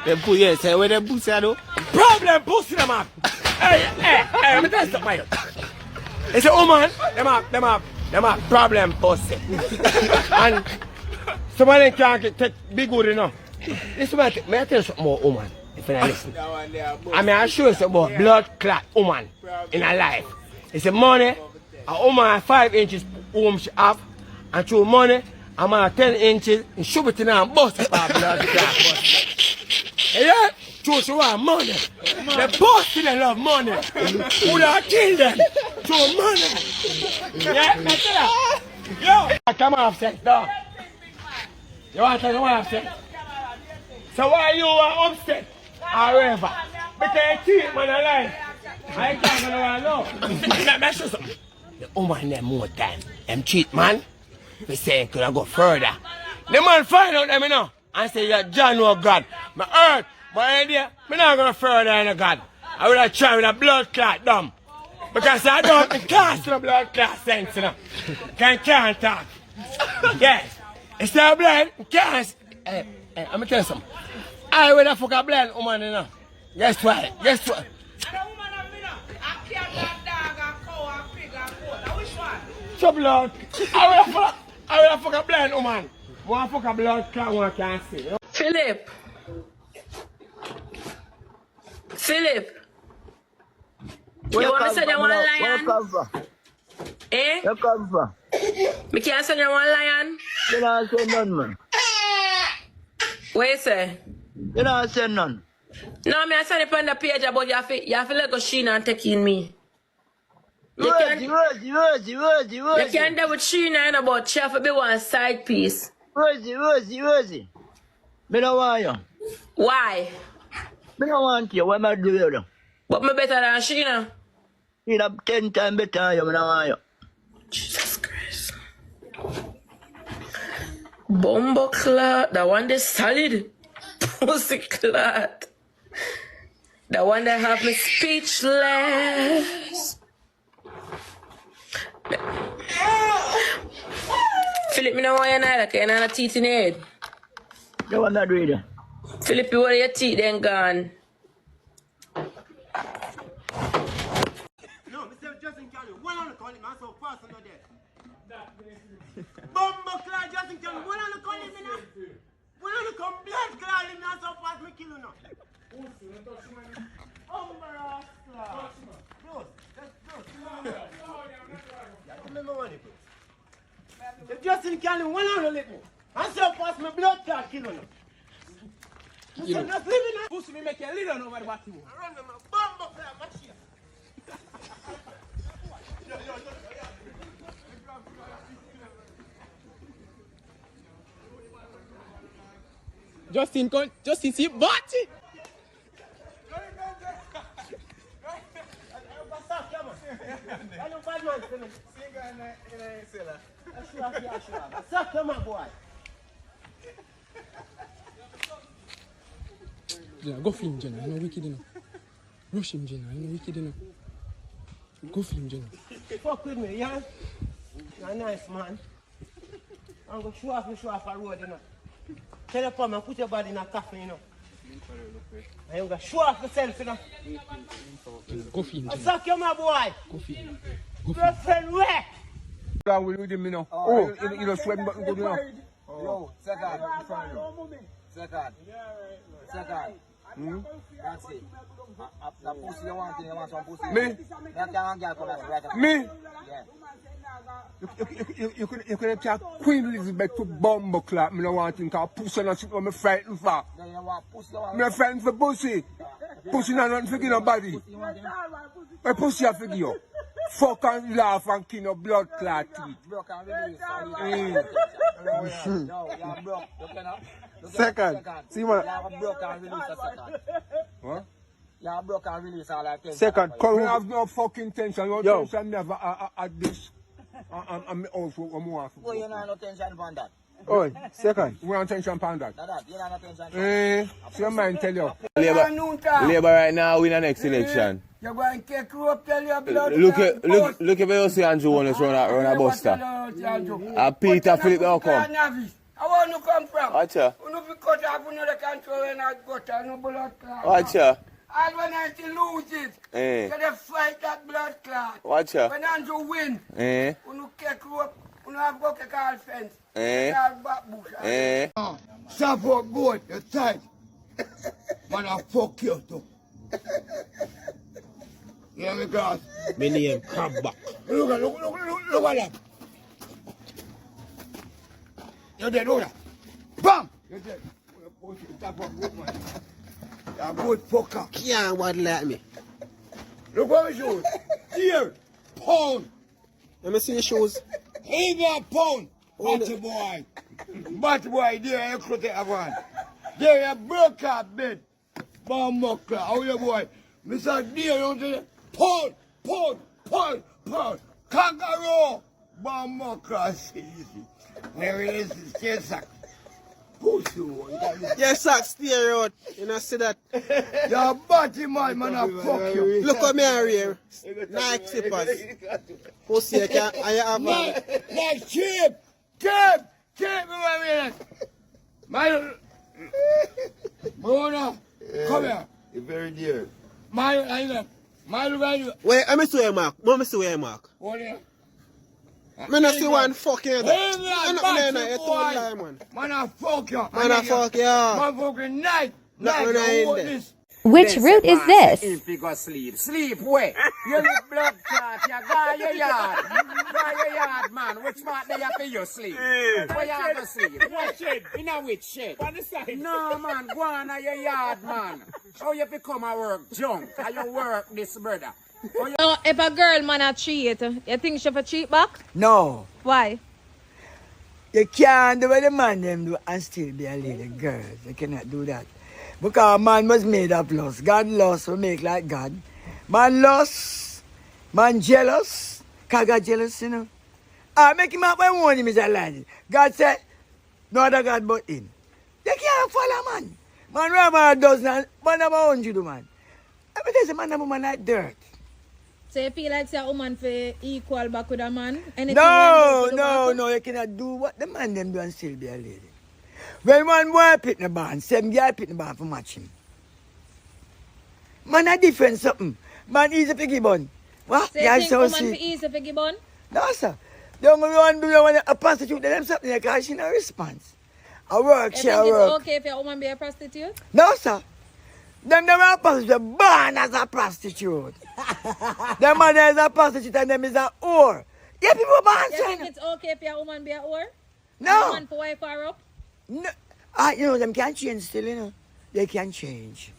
Them put yes, say where them pussy do? Problem pussy them up. Hey, let me tell you something. It's a woman, them have problem pussy. And somebody can't take big good enough. This man, may I tell you something about woman? If you listen. I mean, I show you something about blood clot woman in her life. It's a money, a woman has 5 inches womb she have, and through money, a man 10 inches, and shoot it in her and bust up her blood clot bust. Yeah? True, she want money. The boss they love money. Who have killed them? True money. Yeah, that's it. Yo, I come off sex, dog. You want to come off sex? So why you are upset? However, because you cheat man alive. I can't know. Let me show something. The woman them more time. Them cheat man. We say could I go further. The man find out them you know and say you're John or God. My earth. My idea, I'm not going to further than God. I will try with a blood clot dumb. Because I don't cast the blood clot sense, you know. Can't talk. Yes. It's not blood, can't. Hey, I'm going to tell you something. I will fuck a blind woman, you know. Guess what? Guess what? So blood. I will fuck a blind woman. I want to fuck a blood clot one can't see. You know? Philip, you want to send you one lion? Where you come from? Eh? Where you come from? Me can't send you one lion? You don't say none, man. What you say? You don't say none. No, me I send it on the page about you have to let go Sheena and take in me. You can't do with Sheena and about she have to be one side piece. Rosie. Me don't want you. Why? Me don't want you. What am I doing? But me better than Sheena. You have 10 times better than you. Me don't want you. Jesus Christ. Bumbo clot. That one that's solid. Pussy clot. That one that have me speechless. Philip, me don't want you neither, because you're not a teeth in your head. You want that reader? Philip, you want your teeth then gone. No, Mr. Justin Kelly, one on the call him, I'm so personal there. Bumbo clot Justin Kelly, one on the call him, one on the come blood clot him, not so fast me kill you now. If Justin Kelly, one on the lip, I'm so fast my blood clot kill you now. You know, not living now. Pussy me make you a little over the bottom. I run with my bumbo clot machine. Justin see body. Yeah, go film Jenna, you know wicked enough. Rush him Jenna, you know wicked enough. Go film Jenna. Fuck with me, yeah? You're nice, man. I'm going to show off a road, you know. Tell your mama, put your body in a coffin, you know. And you're going to show off yourself, you know. Go film I Jenna. suck you, my boy. Go film. Your friend, where? Down with him, you know. Oh, you know, sweat button good enough. Yo, second. That's it. The pussy you want, you want some pussy. Me? Me? Yeah. You could have Queen Elizabeth to bumbo clap. Me no want him cause pussy and shit what me frightened for. Then you want pussy, you want. Me frightened for pussy. Pussy not nothing for give nobody. My pussy I forgive you. Fuck and laugh and kill your blood clot teeth. Broke and release. No, you're broke. You cannot. Second. See man. You're broke and release a second. What? You're broke and release all that thing. Second. We have no fucking tension. Your tension never at this. I'm also Oh, you know no tension on that. Oh, second. We want tension on that. That, you know no tension. So your mind tell you. Labor right now win the next election. You're going to take you up, tell your blood. Look at where you see Andrew Wallace run a buster. Peter Philip will come. I want to come from. Watcha. You know, cut off another control and I gutter, no blood clot. Watcha. And when I still lose it, so they fight that blood clot. Watcha. When Andrew win, Eh. you kick rope, you have go kick all fence. Eh. Back bush. Eh. Stop for good, you're tight. Man, I fuck you too. You know me, guys? My name Crabback. Look at that. You're dead, look at that. Bam! You're dead. You're a good fucker. Can't what like me. Look what my shoes. Here, pound. Let me see your shoes. Even a pound. Batty boy. Batty boy, there you could take one. There you broke up bed. Bomb muckler. How you boy? Mr. Dear, don't say pound, pound, pound, pound. Kangaroo. Bomb muckler. There it is, stay sack. Pussy one. Yes, sir, steer out. You know, see that? You're a batty man, man, I fuck you. Look at me here. Nike slippers. Pussy, you can't. I have Like cheap. Cheap, my man. Mona, come here. You're very dear. My, wait, let me see your mark. Let me see your mark. what is I not see one fucking head. Hey, I'm not man, there, boy. too lie, man. Man, I fuck you. Man, I fuck you. Man, fucking night. Not when I in there. Which route is this? If you go sleep. Sleep where? You look blood clot. You got your yard. Got your yard, man. Which part they have for you sleep? Where you have to sleep? What shed? In a which shed? On the side. No, man. Go on to your yard, man. How you become a work junk? How you work this, brother? So if a girl man a cheat, you think she for cheat back? No. Why? You can't do what the man them do and still be a lady girl. You cannot do that. Because man was made of lust. God lost will make like God. Man lost. Man jealous. Because God jealous, you know. I make him up when I want him is a lad. God said, no other God but him. You can't follow man. Man rather a dozen, man have 100 man. Every day a man have a man like dirt. So you feel like say a woman for equal back with a man? Anything No, you cannot do what the man them do and still be a lady. When one boy pick the band, 7 guy pick the band for match him. Man a different something. Man easy for give on. What? So you think woman for easy for give on? No, sir. The only one do you want a prostitute, them something because she no response. I work, she work. You think it's okay if a woman be a prostitute? No, sir. Them never a prostitute, born as a prostitute. Them mother is a prostitute and them is a whore. Yeah, people born. You think it's okay if a woman be a whore? No. A woman for wife her up? No. You know, them can change still, you know. They can change.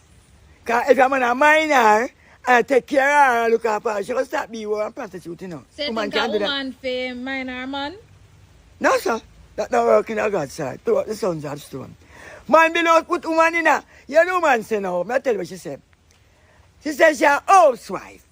Because if I'm a minor, and I take care of her, look after her, she will start being a prostitute, you know. So you think a woman for minor man? No, sir. That not working on God's side. Throughout the sons of stone. Man below put woman in her. You know man say no. I tell you what she said. She said she a housewife.